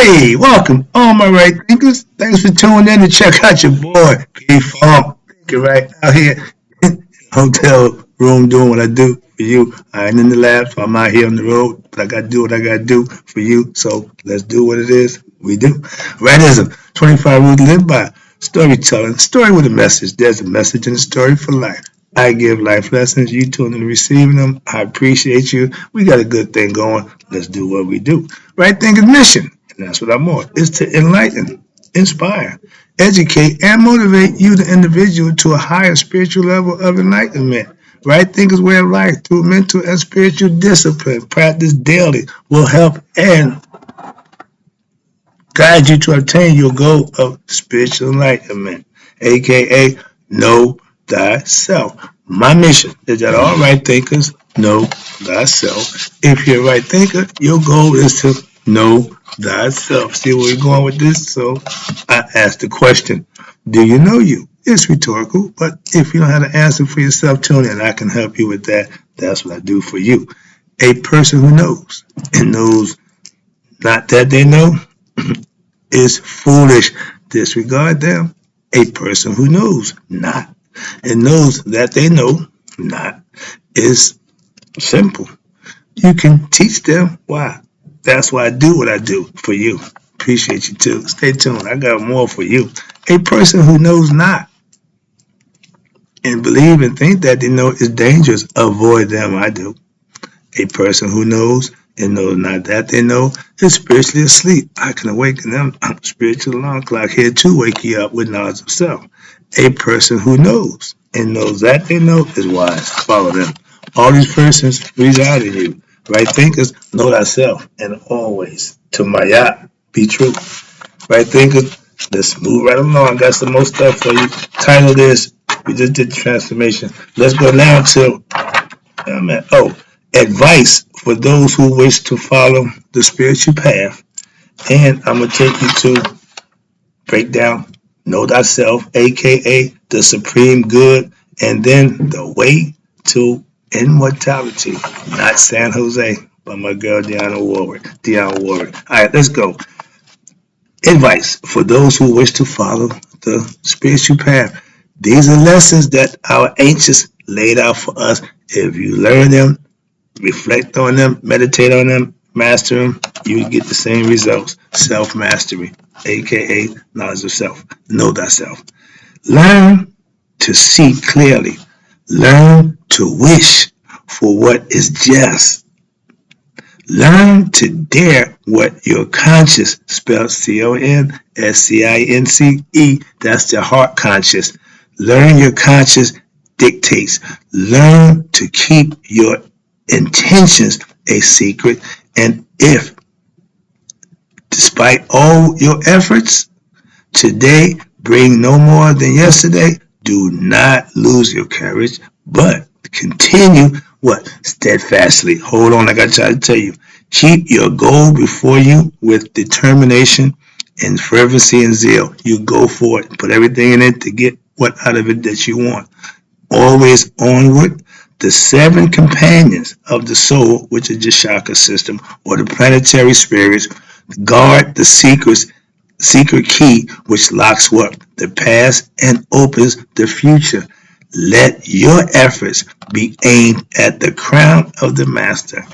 Hey, welcome, all my right thinkers. Thanks for tuning in to check out your boy, P-Funk. Thinking right out here in the hotel room doing what I do for you. I ain't in the lab, so I'm out here on the road, but I got to do what I got to do for you. So let's do what it is we do. Rightism, 25 rules to live by. Storytelling, story with a message. There's a message in the story for life. I give life lessons. You tune in to receiving them. I appreciate you. We got a good thing going. Let's do what we do. Right thinking mission. And that's what I'm on, is to enlighten, inspire, educate, and motivate you, the individual, to a higher spiritual level of enlightenment. Right thinkers way of life through mental and spiritual discipline, practice daily, will help and guide you to obtain your goal of spiritual enlightenment, aka know thyself. My mission is that all right thinkers know thyself. If you're a right thinker, your goal is to know thyself. See where we're going with this? So I asked the question, do you know you? It's rhetorical, but if you don't have an answer for yourself, tune in. I can help you with that. That's what I do for you. A person who knows and knows not that they know is foolish. Disregard them. A person who knows not and knows that they know not is simple. You can teach them why. That's why I do what I do for you. Appreciate you too. Stay tuned. I got more for you. A person who knows not and believe and think that they know is dangerous. Avoid them. I do. A person who knows and knows not that they know is spiritually asleep. I can awaken them. Spiritual alarm clock here to wake you up with knowledge of self. A person who knows and knows that they know is wise. Follow them. All these persons reside in you. Right thinkers know thyself and always to Maya be true. Right thinkers, let's move right along. Got some more stuff for you. Title is, we just did the transformation. Let's go now to advice for those who wish to follow the spiritual path. And I'm going to take you to break down Know Thyself, aka the Supreme Good, and then the way to immortality, not San Jose, by my girl Deanna Warwick. All right, let's go. Advice for those who wish to follow the spiritual path. These are lessons that our ancients laid out for us. If you learn them, reflect on them, meditate on them, master them, you get the same results. Self-mastery, aka knowledge of self. Know thyself. Learn to see clearly. Learn to wish for what is just. Learn to dare what your conscience, spelled CONSCINCE, that's the heart conscious. Learn your conscience dictates. Learn to keep your intentions a secret. And if, despite all your efforts, today bring no more than yesterday, do not lose your courage, but continue what? Steadfastly. Hold on, I got to tell you. Keep your goal before you with determination and fervency and zeal. You go for it. Put everything in it to get what out of it that you want. Always onward. The seven companions of the soul, which is the chakra system, or the planetary spirits, guard the secret key which locks what? The past and opens the future. Let your efforts be aimed at the crown of the master.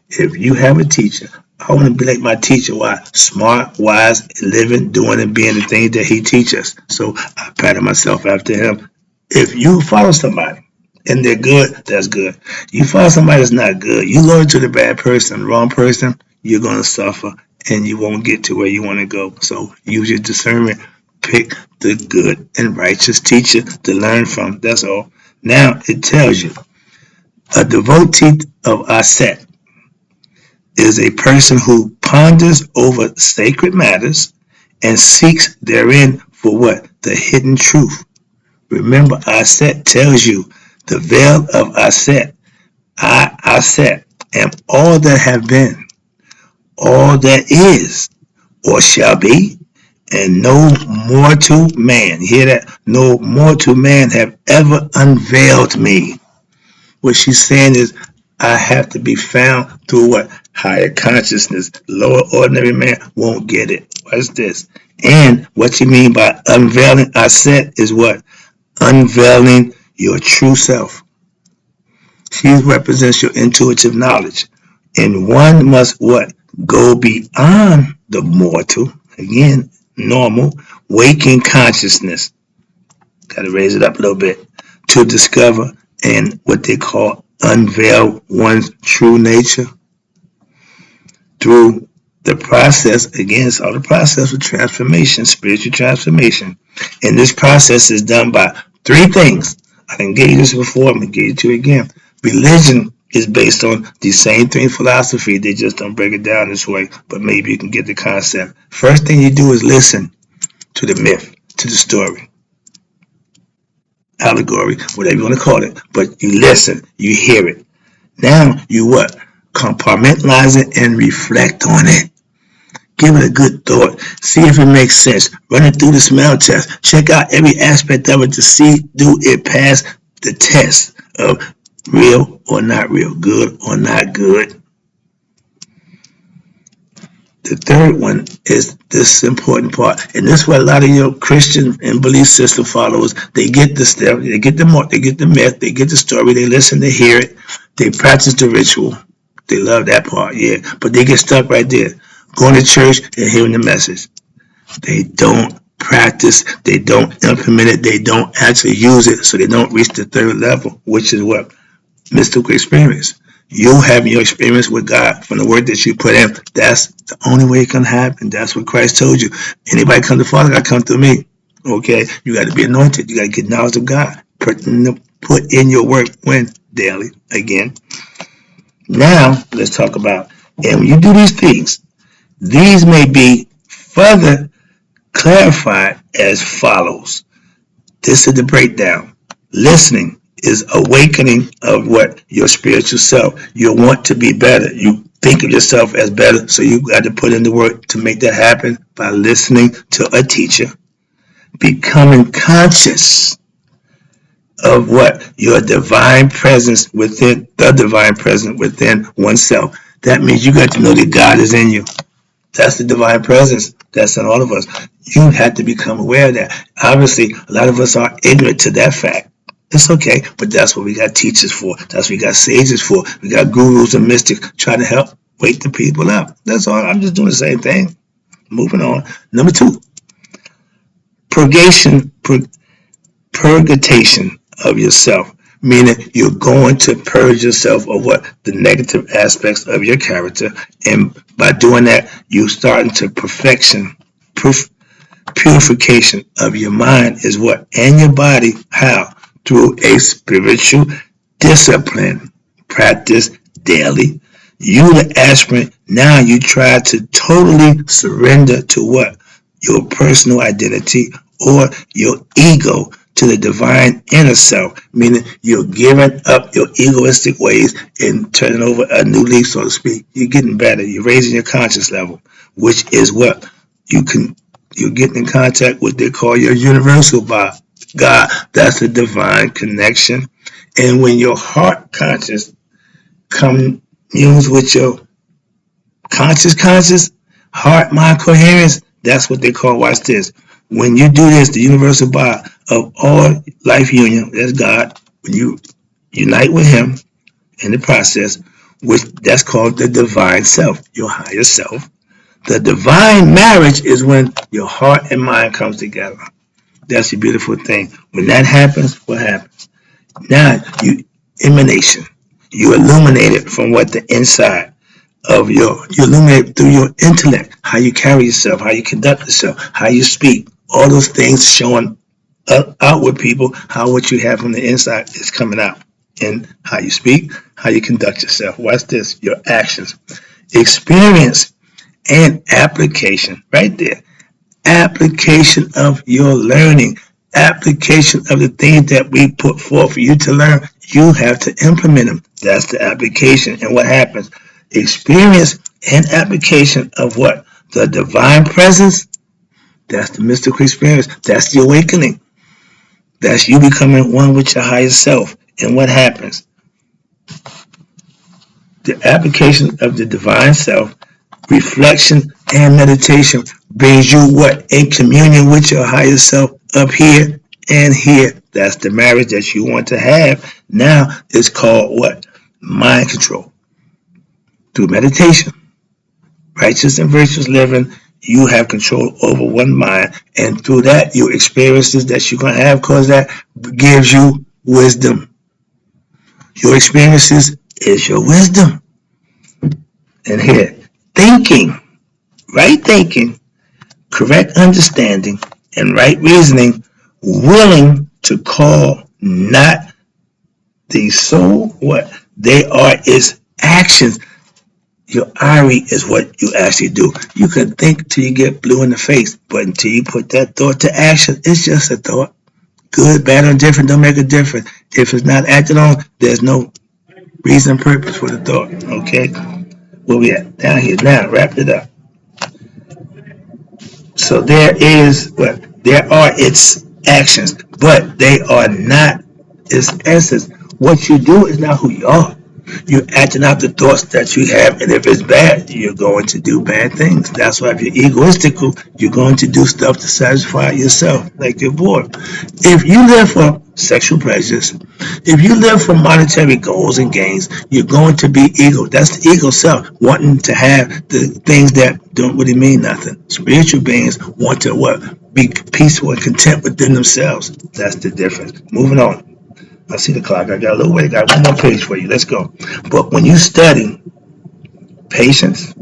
If you have a teacher, I want to be like my teacher. Why? Smart, wise, living, doing, and being the things that he teaches. So I pattern myself after him. If you follow somebody and they're good, that's good. You follow somebody that's not good, you loyal to the bad person, the wrong person, you're going to suffer and you won't get to where you want to go. So use your discernment. Pick the good and righteous teacher to learn from. That's all. Now it tells you a devotee of Aset is a person who ponders over sacred matters and seeks therein for what? The hidden truth. Remember, Aset tells you the veil of Aset. I, Aset, am all that have been, all that is, or shall be, and no mortal man, hear that? No mortal man have ever unveiled me. What she's saying is, I have to be found through what? Higher consciousness, lower ordinary man won't get it. Watch this. And what you mean by unveiling, I said, is what? Unveiling your true self. She represents your intuitive knowledge. And one must what? Go beyond the mortal, again, normal, waking consciousness. Got to raise it up a little bit to discover and what they call unveil one's true nature through the process. Again, it's all the process of transformation, spiritual transformation. And this process is done by three things. I didn't give you this before, I'm going to give it to you again. Religion is based on the same three philosophy. They just don't break it down this way, but maybe you can get the concept. First thing you do is listen to the myth, to the story, allegory, whatever you want to call it. But you listen, you hear it. Now you what? Compartmentalize it and reflect on it. Give it a good thought. See if it makes sense. Run it through the smell test. Check out every aspect of it to see do it pass the test of real or not real, good or not good. The third one is this important part, and this is what a lot of your Christian and belief system followers, they get the step, they get the myth, they get the story, they listen, they hear it, they practice the ritual. They love that part, yeah, but they get stuck right there, going to church and hearing the message. They don't practice, they don't implement it, they don't actually use it, so they don't reach the third level, which is what? Mystical experience. You having your experience with God from the work that you put in. That's the only way it can happen. That's what Christ told you. Anybody come to the Father, got to come through me. Okay? You got to be anointed. You got to get knowledge of God. Put in your work when? Daily. Again. Now, let's talk about, and when you do these things, these may be further clarified as follows. This is the breakdown. Listening is awakening of what? Your spiritual self. You want to be better. You think of yourself as better, so you got to put in the work to make that happen by listening to a teacher. Becoming conscious of what? Your divine presence within, the divine presence within oneself. That means you got to know that God is in you. That's the divine presence that's in all of us. You have to become aware of that. Obviously, a lot of us are ignorant to that fact. It's okay, but that's what we got teachers for. That's what we got sages for. We got gurus and mystics trying to help wake the people up. That's all. I'm just doing the same thing. Moving on. Number 2, purgation of yourself, meaning you're going to purge yourself of what? The negative aspects of your character, and by doing that, you starting to purification of your mind is what? And your body. How? Through a spiritual discipline practice daily. You, the aspirant, now you try to totally surrender to what? Your personal identity or your ego to the divine inner self, meaning you're giving up your egoistic ways and turning over a new leaf, so to speak. You're getting better. You're raising your conscious level, which is what? You're getting in contact with what they call your universal God. That's the divine connection. And when your heart conscious communes with your conscious, heart mind coherence, that's what they call, watch this. When you do this, the universal bond of all life union, that's God, when you unite with Him in the process, which that's called the divine self, your higher self. The divine marriage is when your heart and mind comes together. That's the beautiful thing. When that happens, what happens? Now, emanation. You illuminate it from what? The inside of you illuminate through your intellect, how you carry yourself, how you conduct yourself, how you speak. All those things showing out with people, how what you have from the inside is coming out. And how you speak, how you conduct yourself. Watch this, your actions. Experience and application, right there. Application of your learning, application of the things that we put forth for you to learn. You have to implement them. That's the application. And what happens? Experience and application of what? The divine presence. That's the mystical experience. That's the awakening. That's you becoming one with your higher self. And what happens? The application of the divine self, reflection, and meditation brings you what? In communion with your higher self up here and here. That's the marriage that you want to have. Now it's called what? Mind control. Through meditation, righteous and virtuous living, you have control over one mind, and through that, your experiences that you're going to have, cause that gives you wisdom. Your experiences is your wisdom. And here, thinking, right thinking, correct understanding, and right reasoning, willing to call not the soul what they are its actions. Your IRI is what you actually do. You can think till you get blue in the face, but until you put that thought to action, it's just a thought. Good, bad, or different don't make a difference. If it's not acted on, there's no reason and purpose for the thought. Okay? Where we at? Down here. Now, wrap it up. So there is what? There are its actions, but they are not its essence. What you do is not who you are. You're acting out the thoughts that you have, and if it's bad, you're going to do bad things. That's why if you're egoistical, you're going to do stuff to satisfy yourself, like you're bored. If you live for sexual pleasures, if you live for monetary goals and gains, you're going to be ego. That's the ego self, wanting to have the things that don't really mean nothing. Spiritual beings want to what? Be peaceful and content within themselves. That's the difference. Moving on. I see the clock. I got a little way. I got one more page for you. Let's go. But when you study patience,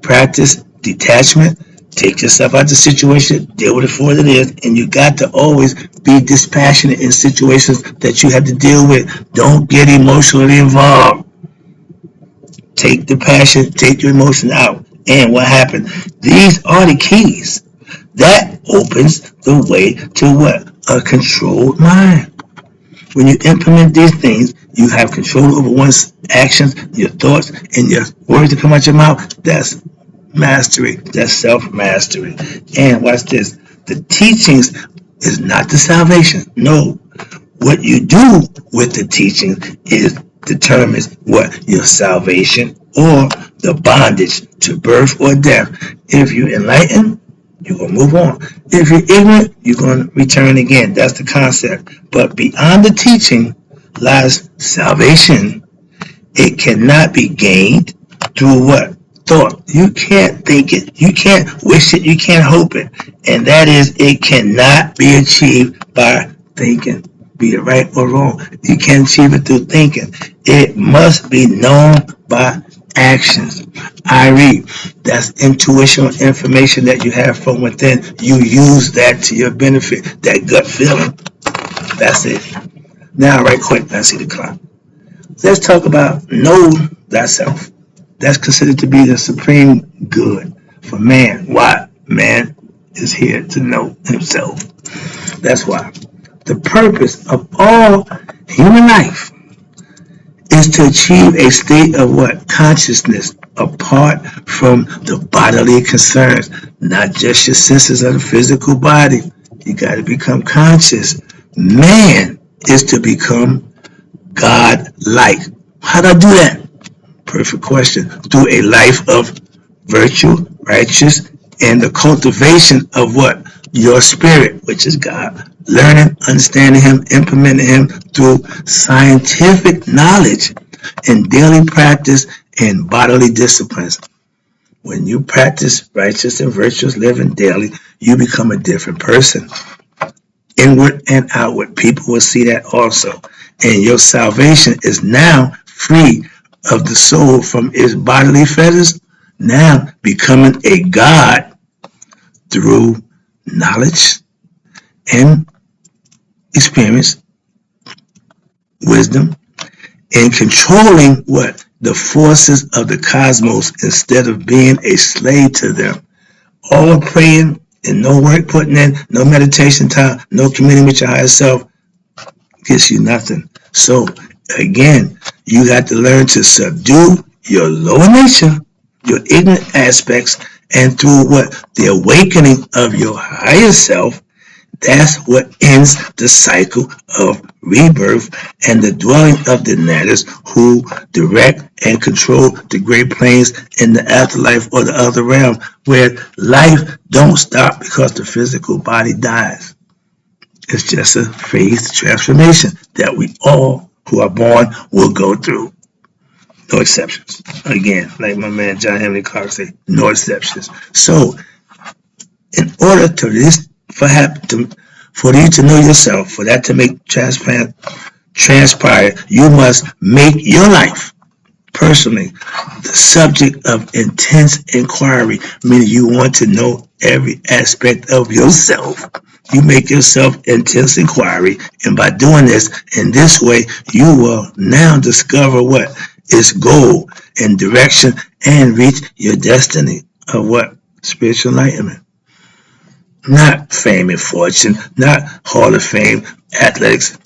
practice detachment, take yourself out of the situation, deal with it for what it is, and you got to always be dispassionate in situations that you have to deal with. Don't get emotionally involved. Take the passion, take your emotion out. And what happened? These are the keys. That opens the way to what? A controlled mind. When you implement these things, you have control over one's actions, your thoughts, and your words that come out your mouth. That's mastery. That's self-mastery. And watch this. The teachings is not the salvation. No. What you do with the teaching is determines what? Your salvation or the bondage to birth or death. If you enlighten, you're going to move on. If you're ignorant, you're going to return again. That's the concept. But beyond the teaching lies salvation. It cannot be gained through what? Thought. You can't think it. You can't wish it. You can't hope it. And that is, it cannot be achieved by thinking. Be it right or wrong. You can't achieve it through thinking. It must be known by actions. I read. That's intuitional information that you have from within. You use that to your benefit. That gut feeling. That's it. Now, right quick, I see the clock. Let's talk about know thyself. That's considered to be the supreme good for man. Why? Man is here to know himself. That's why. The purpose of all human life is to achieve a state of what? Consciousness apart from the bodily concerns, not just your senses of the physical body. You got to become conscious. Man is to become God-like. How do I do that? Perfect question. Through a life of virtue, righteous, and the cultivation of what? Your spirit, which is God. Learning, understanding Him, implementing Him through scientific knowledge and daily practice and bodily disciplines. When you practice righteous and virtuous living daily, you become a different person. Inward and outward. People will see that also. And your salvation is now free of the soul from its bodily fetters, now becoming a God through knowledge and experience, wisdom, and controlling what? The forces of the cosmos instead of being a slave to them. All praying and no work putting in, no meditation time, no communing with your higher self gets you nothing. So again, you got to learn to subdue your lower nature, your ignorant aspects, and through what? The awakening of your higher self, That's what ends the cycle of rebirth and the dwelling of the Natters who direct and control the great planes in the afterlife or the other realm where life don't stop because the physical body dies. It's just a phased transformation that we all who are born will go through. No exceptions. Again, like my man John Henry Clark said, no exceptions. So, in order to this for you to know yourself, for that to make transpire, you must make your life personally the subject of intense inquiry, meaning you want to know every aspect of yourself. You make yourself intense inquiry, and by doing this in this way, you will now discover what is goal and direction and reach your destiny of what? Spiritual enlightenment. Not fame and fortune, not Hall of Fame, athletics,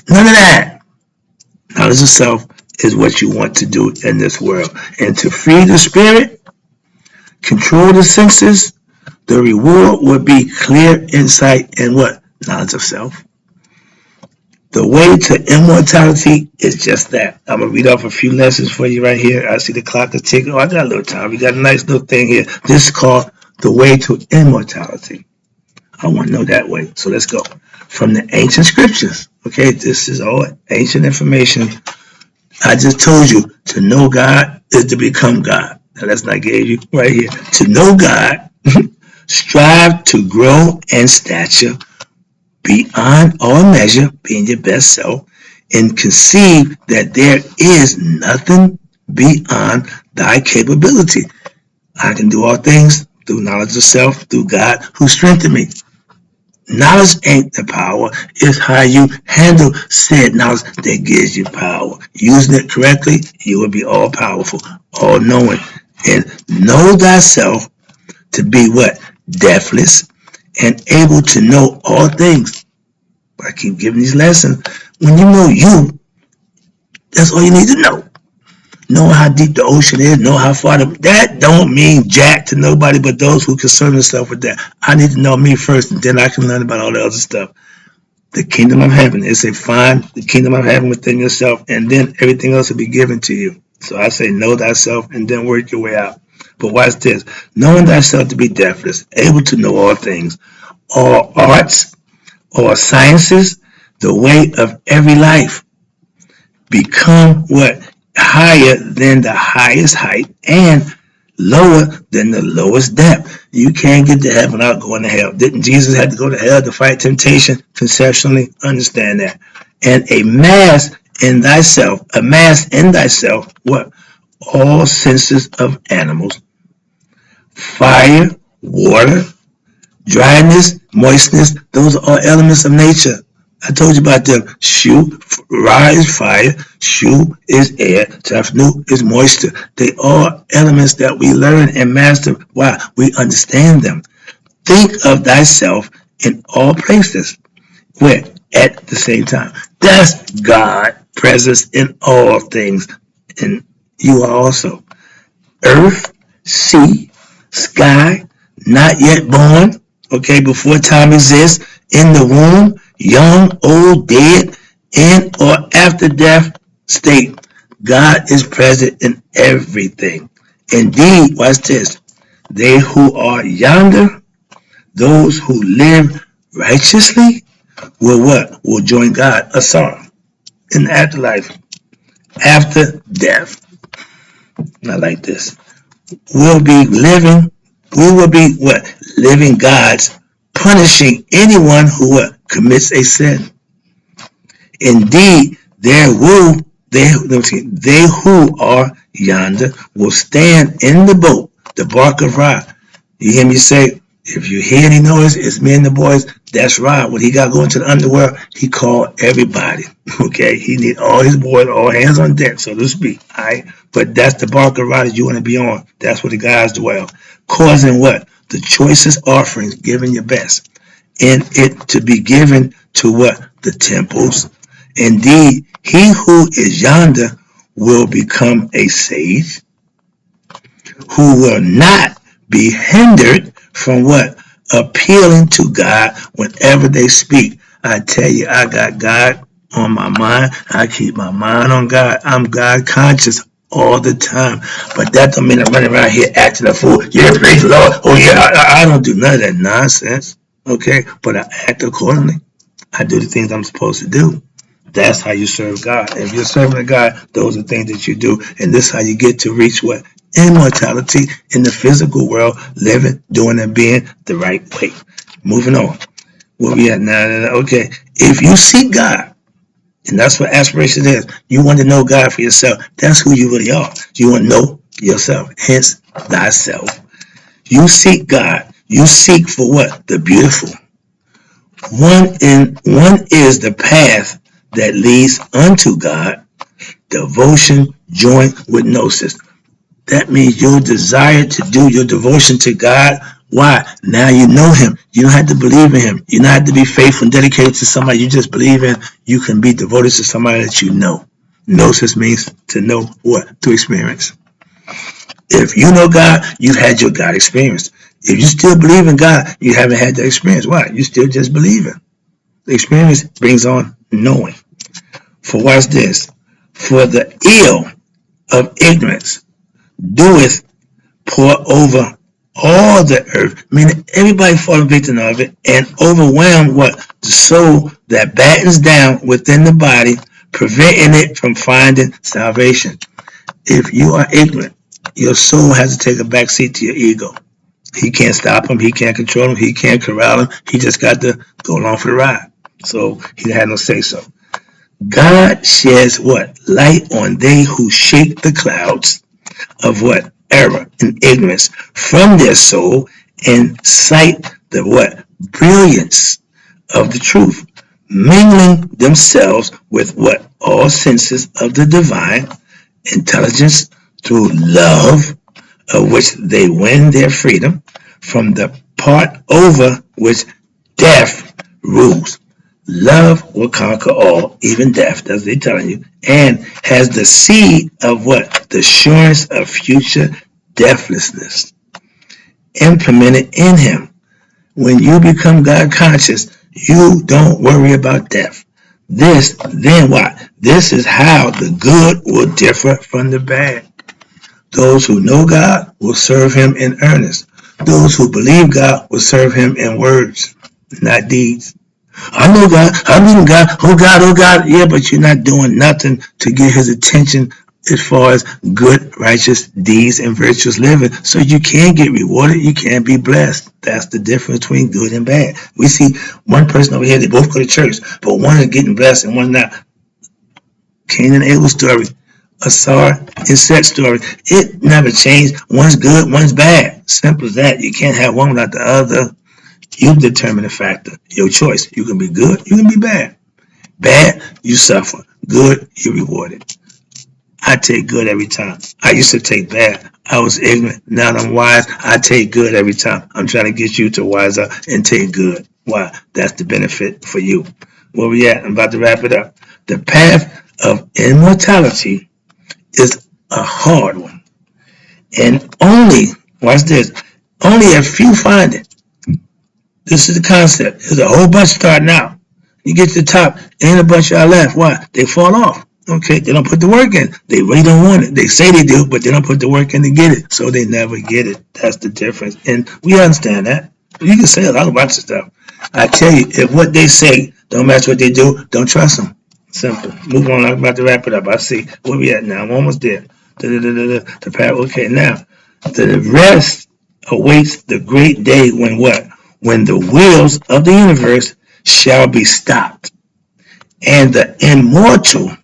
none of that. Knowledge of self is what you want to do in this world. And to free the spirit, control the senses, the reward would be clear insight and what? Knowledge of self. The way to immortality is just that. I'm going to read off a few lessons for you right here. I see the clock is ticking. Oh, I got a little time. We got a nice little thing here. This is called the way to immortality. I want to know that way. So let's go. From the ancient scriptures. Okay, this is all ancient information. I just told you to know God is to become God. Now that's not gave you right here. To know God, strive to grow in stature beyond all measure, being your best self, and conceive that there is nothing beyond thy capability. I can do all things through knowledge of self, through God who strengthened me. Knowledge ain't the power, it's how you handle said knowledge that gives you power. Using it correctly, you will be all powerful, all knowing. And know thyself to be what? Deathless and able to know all things. I keep giving these lessons. When you know you, that's all you need to know. Know how deep the ocean is, know how far that don't mean jack to nobody but those who concern themselves with that. I need to know me first, and then I can learn about all the other stuff. The kingdom of heaven is a find the kingdom of heaven within yourself, and then everything else will be given to you. So I say know thyself and then work your way out. But watch this. Knowing thyself to be deathless, able to know all things, all arts, all sciences, the way of every life. Become what? Higher than the highest height and lower than the lowest depth. You can't get to heaven without going to hell. Didn't Jesus have to go to hell to fight temptation? Conceptually, understand that. And amass in thyself, what? All senses of animals. Fire, water, dryness, moistness, those are all elements of nature. I told you about them. Shu, Ra is fire, Shu is air, Tafnu is moisture. They are elements that we learn and master. Why? We understand them. Think of thyself in all places. Where? At the same time. That's God presence in all things. And you are also. Earth, sea, sky, not yet born, okay, before time exists, in the womb, young, old, dead, in or after death state. God is present in everything. Indeed, watch this. They who are yonder, those who live righteously, will what? Will join God, a song, in the afterlife, after death. Not like this. We will be what? Living gods, punishing anyone who what? Commits a sin. Indeed, they who are yonder will stand in the boat, the bark of Ra. You hear me say, if you hear any noise, it's me and the boys. That's right. When he got going to the underworld, he called everybody. Okay, he need all his boys, all hands on deck, so to speak. All right, but that's the bark of Ra that you want to be on. That's where the guys dwell, causing what? The choicest offerings, giving your best, and it to be given to what? The temples. Indeed, he who is yonder will become a sage who will not be hindered from what? appealing to God whenever they speak. I tell you, I got God on my mind. I keep my mind on God. I'm God conscious all the time. But that don't mean I'm running around here acting a fool. Yeah, praise the Lord. Oh yeah, I don't do none of that nonsense. Okay, but I act accordingly. I do the things I'm supposed to do. That's how you serve God. If you're serving God, those are things that you do. And this is how you get to reach what? Immortality in the physical world, living, doing, and being the right way. Moving on. Where we at now? Okay. If you seek God, and that's what aspiration is, you want to know God for yourself. That's who you really are. You want to know yourself. Hence, thyself. You seek God. You seek for what? The beautiful. One is the path that leads unto God, devotion joined with gnosis. That means your desire to do your devotion to God. Why? Now you know Him. You don't have to believe in Him. You don't have to be faithful and dedicated to somebody you just believe in. You can be devoted to somebody that you know. Gnosis means to know what? To experience. If you know God, you've had your God experience. If you still believe in God, you haven't had the experience. Why? You still just believing. The experience brings on knowing. For watch this. For the ill of ignorance doeth pour over all the earth, meaning everybody falling victim of it, and overwhelm what? The soul that battens down within the body, preventing it from finding salvation. If you are ignorant, your soul has to take a backseat to your ego. He can't stop him. He can't control him. He can't corral him. He just got to go along for the ride. So he had no say so. God sheds what? Light on they who shake the clouds of what? Error and ignorance from their soul and sight the what? Brilliance of the truth, mingling themselves with what? All senses of the divine intelligence through love, of which they win their freedom from the part over which death rules. Love will conquer all, even death, as they're telling you, and has the seed of what? The assurance of future deathlessness implemented in him. When you become God conscious, you don't worry about death. This, then what? This is how the good will differ from the bad. Those who know God will serve him in earnest. Those who believe God will serve him in words, not deeds. I know God, I believe in God, oh God, oh God. Yeah, but you're not doing nothing to get his attention as far as good, righteous deeds and virtuous living. So you can get rewarded, you can be blessed. That's the difference between good and bad. We see one person over here, they both go to church, but one is getting blessed and one's not. Cain and Abel story, a Sar and Set story. It never changed. One's good, one's bad. Simple as that. You can't have one without the other. You determine the factor. Your choice. You can be good, you can be bad. Bad, you suffer. Good, you're rewarded. I take good every time. I used to take bad. I was ignorant. Now that I'm wise, I take good every time. I'm trying to get you to wise up and take good. Why? That's the benefit for you. Where we at? I'm about to wrap it up. The path of immortality is a hard one. And only, watch this, only a few find it. This is the concept. There's a whole bunch starting out. You get to the top, ain't a bunch of y'all left. Why? They fall off. Okay, they don't put the work in. They really don't want it. They say they do, but they don't put the work in to get it. So they never get it. That's the difference. And we understand that. You can say a lot of bunch of stuff. I tell you, if what they say don't match what they do, don't trust them. Simple. Move on. I'm about to wrap it up. I see where we at now. I'm almost there. The path. Okay, now the rest awaits the great day when what? When the wheels of the universe shall be stopped, and the immortal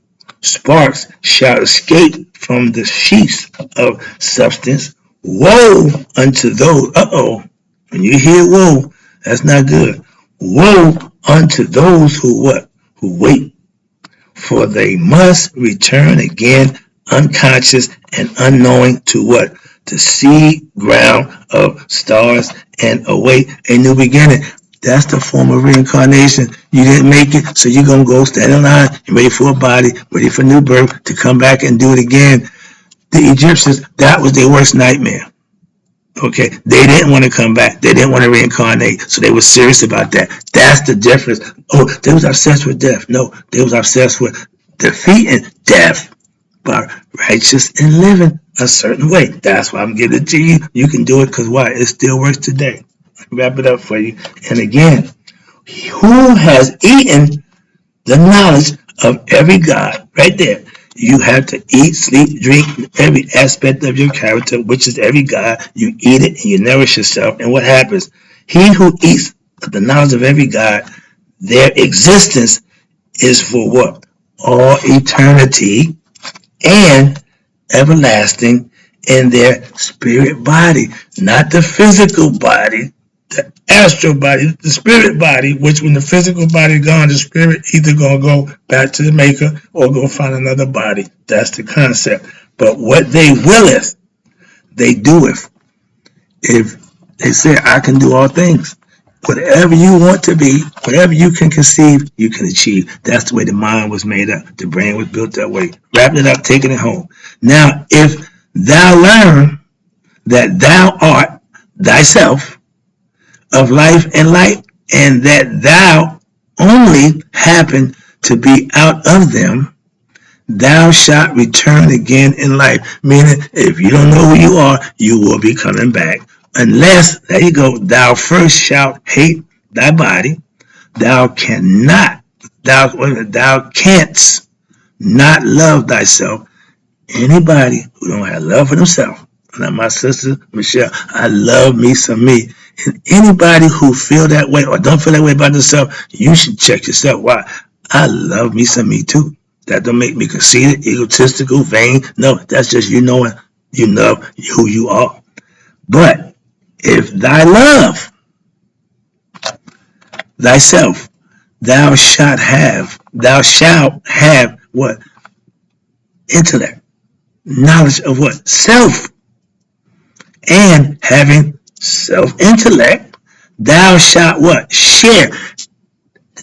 sparks shall escape from the sheaths of substance. Woe unto those. When you hear woe, that's not good. Woe unto those who what? Who wait, for they must return again unconscious and unknowing to what? The seed ground of stars and await a new beginning. That's the form of reincarnation. You didn't make it, so you're going to go stand in line, you're ready for a body, ready for new birth, to come back and do it again. The Egyptians, that was their worst nightmare. Okay, they didn't want to come back. They didn't want to reincarnate, so they were serious about that. That's the difference. Oh, they was obsessed with death. No, they was obsessed with defeating death by righteous and living a certain way. That's why I'm giving it to you. You can do it because why? It still works today. Wrap it up for you. And again, who has eaten the knowledge of every God? Right there. You have to eat, sleep, drink every aspect of your character, which is every God. You eat it and you nourish yourself. And what happens? He who eats the knowledge of every God, their existence is for what? All eternity and everlasting in their spirit body, not the physical body, the astral body, the spirit body, which when the physical body gone, the spirit either gonna go back to the maker or go find another body. That's the concept. But what they willeth, they doeth. If they say, I can do all things, whatever you want to be, whatever you can conceive, you can achieve. That's the way the mind was made up. The brain was built that way. Wrapping it up, taking it home. Now, if thou learn that thou art thyself of life and light, and that thou only happen to be out of them, thou shalt return again in life. Meaning, if you don't know who you are, you will be coming back. Unless, there you go, thou first shalt hate thy body, thou cannot, thou canst not love thyself. Anybody who don't have love for themselves, like my sister Michelle, I love me some me. And anybody who feel that way or don't feel that way about themselves, you should check yourself. Why? I love me some me too. That don't make me conceited, egotistical, vain. No, that's just you knowing you love who you are. But if thy love thyself, thou shalt have what? Intellect, knowledge of what? Self. And having self-intellect, thou shalt what? Share.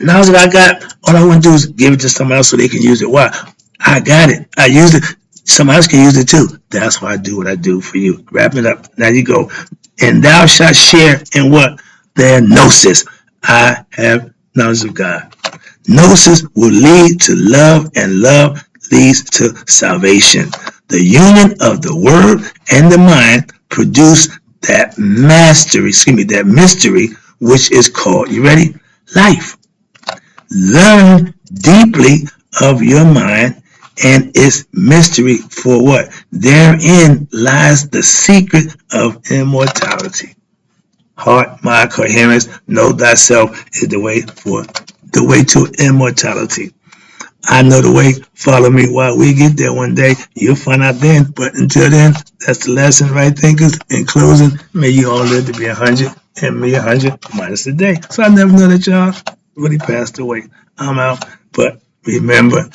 Knowledge that I got, all I want to do is give it to someone else so they can use it. Why? I got it. I use it. Somebody else can use it too. That's why I do what I do for you. Wrap it up. Now you go. And thou shalt share in what? Their gnosis. I have knowledge of God. Gnosis will lead to love, and love leads to salvation. The union of the word and the mind produce that that mystery, which is called, you ready? Life. Learn deeply of your mind and its mystery, for what? Therein lies the secret of immortality. Heart, mind, coherence, know thyself is the way to immortality. I know the way. Follow me while we get there one day. You'll find out then. But until then, that's the lesson, right, thinkers? In closing, may you all live to be 100 and me 100 minus a day. So I never know that y'all really passed away. I'm out. But remember,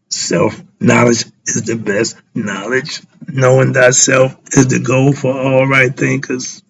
self-knowledge is the best knowledge. Knowing thyself is the goal for all right thinkers.